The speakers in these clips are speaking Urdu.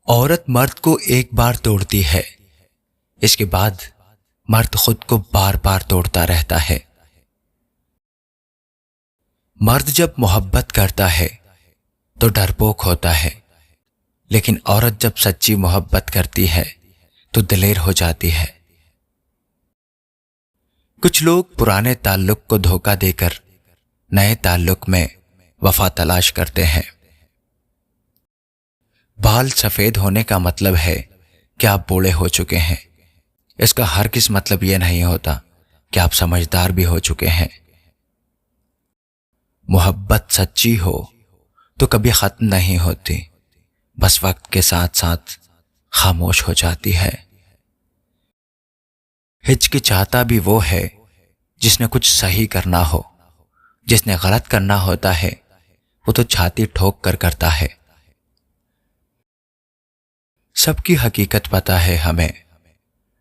عورت مرد کو ایک بار توڑتی ہے، اس کے بعد مرد خود کو بار بار توڑتا رہتا ہے۔ مرد جب محبت کرتا ہے تو ڈرپوک ہوتا ہے، لیکن عورت جب سچی محبت کرتی ہے تو دلیر ہو جاتی ہے۔ کچھ لوگ پرانے تعلق کو دھوکہ دے کر نئے تعلق میں وفا تلاش کرتے ہیں۔ بال سفید ہونے کا مطلب ہے کہ آپ بوڑھے ہو چکے ہیں، اس کا ہرگز مطلب یہ نہیں ہوتا کہ آپ سمجھدار بھی ہو چکے ہیں۔ محبت سچی ہو تو کبھی ختم نہیں ہوتی، بس وقت کے ساتھ ساتھ خاموش ہو جاتی ہے۔ ہچکچاتا بھی وہ ہے جس نے کچھ صحیح کرنا ہو، جس نے غلط کرنا ہوتا ہے وہ تو چھاتی ٹھوک کر کرتا ہے۔ سب کی حقیقت پتہ ہے ہمیں،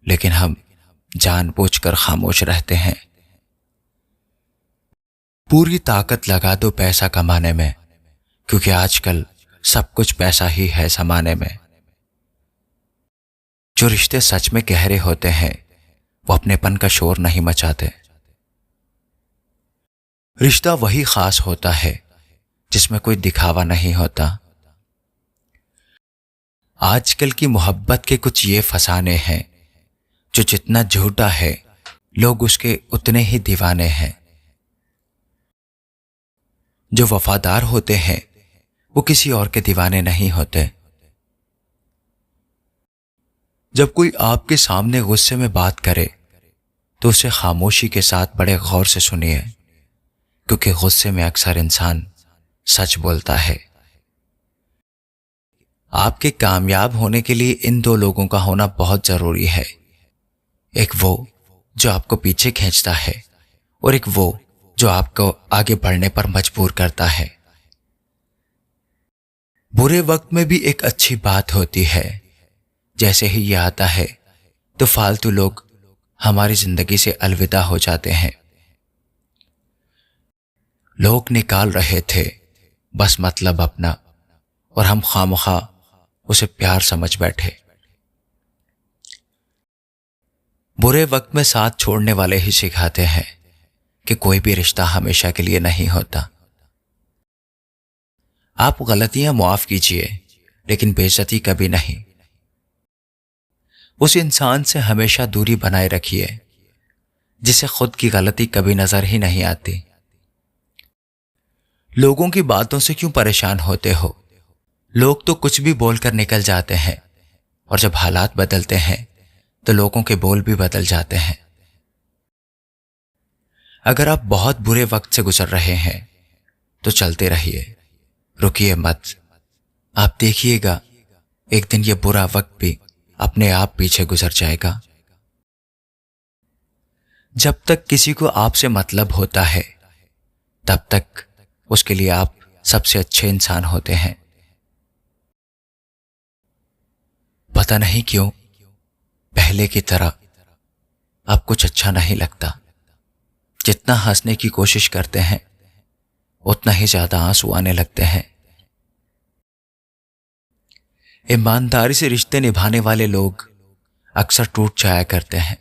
لیکن ہم جان بوجھ کر خاموش رہتے ہیں۔ پوری طاقت لگا دو پیسہ کمانے میں، کیونکہ آج کل سب کچھ پیسہ ہی ہے زمانے میں۔ جو رشتے سچ میں گہرے ہوتے ہیں وہ اپنے پن کا شور نہیں مچاتے۔ رشتہ وہی خاص ہوتا ہے جس میں کوئی دکھاوا نہیں ہوتا۔ آج کل کی محبت کے کچھ یہ فسانے ہیں، جو جتنا جھوٹا ہے لوگ اس کے اتنے ہی دیوانے ہیں۔ جو وفادار ہوتے ہیں وہ کسی اور کے دیوانے نہیں ہوتے۔ جب کوئی آپ کے سامنے غصے میں بات کرے تو اسے خاموشی کے ساتھ بڑے غور سے سنیے، کیونکہ غصے میں اکثر انسان سچ بولتا ہے۔ آپ کے کامیاب ہونے کے لیے ان دو لوگوں کا ہونا بہت ضروری ہے، ایک وہ جو آپ کو پیچھے کھینچتا ہے اور ایک وہ جو آپ کو آگے بڑھنے پر مجبور کرتا ہے۔ برے وقت میں بھی ایک اچھی بات ہوتی ہے، جیسے ہی یہ آتا ہے تو فالتو لوگ ہماری زندگی سے الوداع ہو جاتے ہیں۔ لوگ نکال رہے تھے بس مطلب اپنا، اور ہم خوامخواہ اسے پیار سمجھ بیٹھے۔ برے وقت میں ساتھ چھوڑنے والے ہی سکھاتے ہیں کہ کوئی بھی رشتہ ہمیشہ کے لیے نہیں ہوتا۔ آپ غلطیاں معاف کیجئے، لیکن بے عزتی کبھی نہیں۔ اس انسان سے ہمیشہ دوری بنائے رکھیے جسے خود کی غلطی کبھی نظر ہی نہیں آتی۔ لوگوں کی باتوں سے کیوں پریشان ہوتے ہو؟ لوگ تو کچھ بھی بول کر نکل جاتے ہیں، اور جب حالات بدلتے ہیں تو لوگوں کے بول بھی بدل جاتے ہیں۔ اگر آپ بہت برے وقت سے گزر رہے ہیں تو چلتے رہیے، رکیے مت۔ آپ دیکھیے گا ایک دن یہ برا وقت بھی اپنے آپ پیچھے گزر جائے گا۔ جب تک کسی کو آپ سے مطلب ہوتا ہے تب تک اس کے لیے آپ سب سے اچھے انسان ہوتے ہیں۔ پتہ نہیں کیوں پہلے کی طرح اب کچھ اچھا نہیں لگتا۔ جتنا ہنسنے کی کوشش کرتے ہیں اتنا ہی زیادہ آنسو آنے لگتے ہیں۔ ایمانداری سے رشتے نبھانے والے لوگ اکثر ٹوٹ جایا کرتے ہیں۔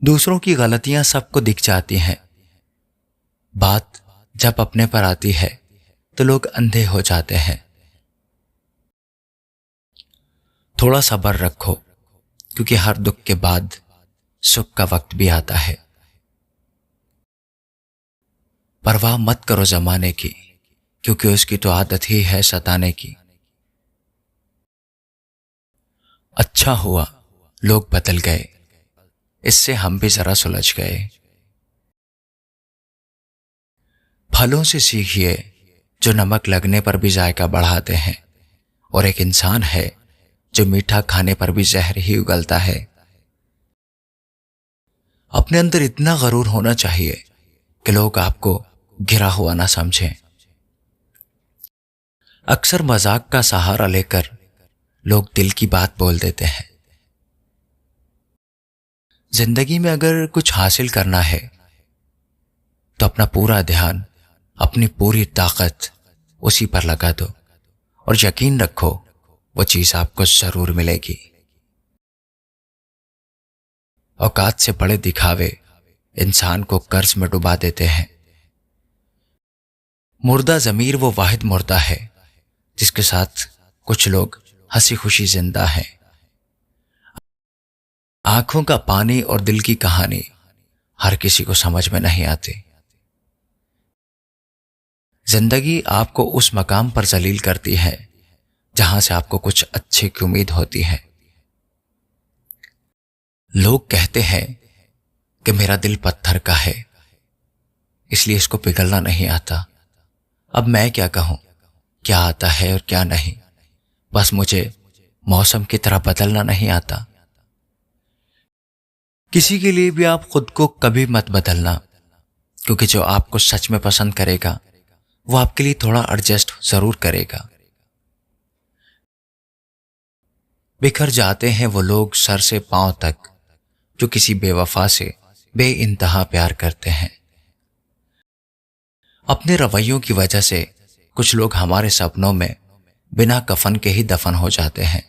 دوسروں کی غلطیاں سب کو دکھ جاتی ہیں، بات جب اپنے پر آتی ہے تو لوگ اندھے ہو جاتے ہیں۔ تھوڑا صبر رکھو، کیونکہ ہر دکھ کے بعد سکھ کا وقت بھی آتا ہے۔ پرواہ مت کرو زمانے کی، کیونکہ اس کی تو عادت ہی ہے ستانے کی۔ اچھا ہوا لوگ بدل گئے، اس سے ہم بھی ذرا سلجھ گئے۔ پھلوں سے سیکھیے جو نمک لگنے پر بھی ذائقہ بڑھاتے ہیں، اور ایک انسان ہے جو میٹھا کھانے پر بھی زہر ہی اگلتا ہے۔ اپنے اندر اتنا غرور ہونا چاہیے کہ لوگ آپ کو گرا ہوا نہ سمجھیں۔ اکثر مذاق کا سہارا لے کر لوگ دل کی بات بول دیتے ہیں۔ زندگی میں اگر کچھ حاصل کرنا ہے تو اپنا پورا دھیان، اپنی پوری طاقت اسی پر لگا دو، اور یقین رکھو وہ چیز آپ کو ضرور ملے گی۔ اوقات سے بڑے دکھاوے انسان کو قرض میں ڈبا دیتے ہیں۔ مردہ ضمیر وہ واحد مردہ ہے جس کے ساتھ کچھ لوگ ہنسی خوشی زندہ ہیں۔ آنکھوں کا پانی اور دل کی کہانی ہر کسی کو سمجھ میں نہیں آتی۔ زندگی آپ کو اس مقام پر ذلیل کرتی ہے جہاں سے آپ کو کچھ اچھے کی امید ہوتی ہے۔ لوگ کہتے ہیں کہ میرا دل پتھر کا ہے، اس لیے اس کو پگھلنا نہیں آتا۔ اب میں کیا کہوں، کیا آتا ہے اور کیا نہیں، بس مجھے موسم کی طرح بدلنا نہیں آتا۔ کسی کے لیے بھی آپ خود کو کبھی مت بدلنا، کیونکہ جو آپ کو سچ میں پسند کرے گا وہ آپ کے لیے تھوڑا ایڈجسٹ ضرور کرے گا۔ بکھر جاتے ہیں وہ لوگ سر سے پاؤں تک جو کسی بے وفا سے بے انتہا پیار کرتے ہیں۔ اپنے رویوں کی وجہ سے کچھ لوگ ہمارے سپنوں میں بنا کفن کے ہی دفن ہو جاتے ہیں۔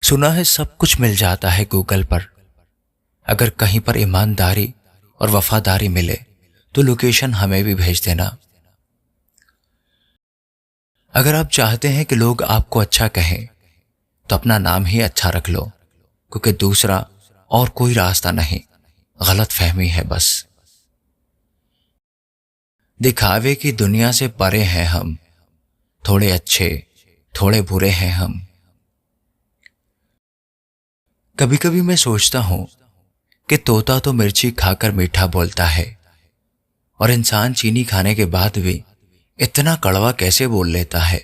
سنا ہے سب کچھ مل جاتا ہے گوگل پر، اگر کہیں پر ایمانداری اور وفاداری ملے تو لوکیشن ہمیں بھی بھیج دینا۔ اگر آپ چاہتے ہیں کہ لوگ آپ کو اچھا کہیں تو اپنا نام ہی اچھا رکھ لو، کیونکہ دوسرا اور کوئی راستہ نہیں، غلط فہمی ہے بس۔ دکھاوے کی دنیا سے پرے ہیں ہم، تھوڑے اچھے تھوڑے برے ہیں ہم۔ کبھی کبھی میں سوچتا ہوں کہ طوطا تو مرچی کھا کر میٹھا بولتا ہے، اور انسان چینی کھانے کے بعد بھی اتنا کڑوا کیسے بول لیتا ہے؟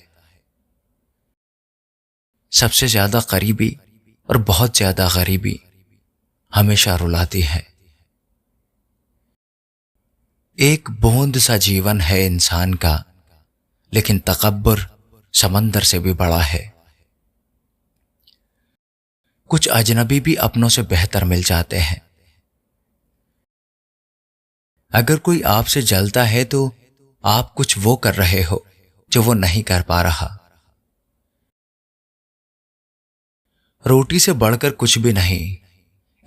سب سے زیادہ قریبی اور بہت زیادہ غریبی ہمیشہ رلاتی ہے۔ ایک بوند سا جیون ہے انسان کا، لیکن تکبر سمندر سے بھی بڑا ہے۔ کچھ اجنبی بھی اپنوں سے بہتر مل جاتے ہیں۔ اگر کوئی آپ سے جلتا ہے تو آپ کچھ وہ کر رہے ہو جو وہ نہیں کر پا رہا۔ روٹی سے بڑھ کر کچھ بھی نہیں،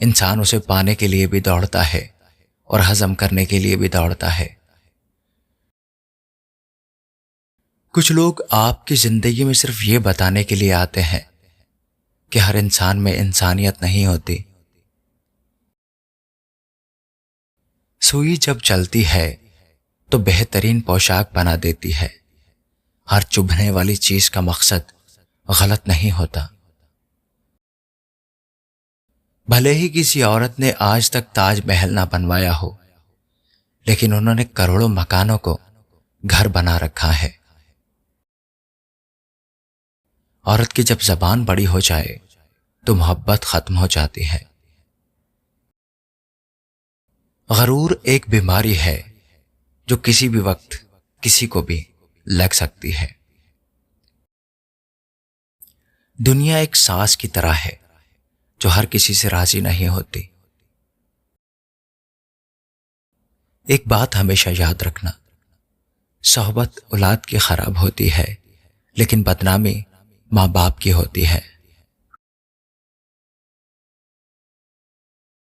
انسان اسے پانے کے لیے بھی دوڑتا ہے اور ہضم کرنے کے لیے بھی دوڑتا ہے۔ کچھ لوگ آپ کی زندگی میں صرف یہ بتانے کے لیے آتے ہیں کہ ہر انسان میں انسانیت نہیں ہوتی۔ سوئی جب چلتی ہے تو بہترین پوشاک بنا دیتی ہے۔ ہر چبھنے والی چیز کا مقصد غلط نہیں ہوتا۔ بھلے ہی کسی عورت نے آج تک تاج محل نہ بنوایا ہو، لیکن انہوں نے کروڑوں مکانوں کو گھر بنا رکھا ہے۔ عورت کی جب زبان بڑی ہو جائے تو محبت ختم ہو جاتی ہے۔ غرور ایک بیماری ہے جو کسی بھی وقت کسی کو بھی لگ سکتی ہے۔ دنیا ایک ساز کی طرح ہے جو ہر کسی سے راضی نہیں ہوتی۔ ایک بات ہمیشہ یاد رکھنا، صحبت اولاد کی خراب ہوتی ہے، لیکن بدنامی ماں باپ کی ہوتی ہے۔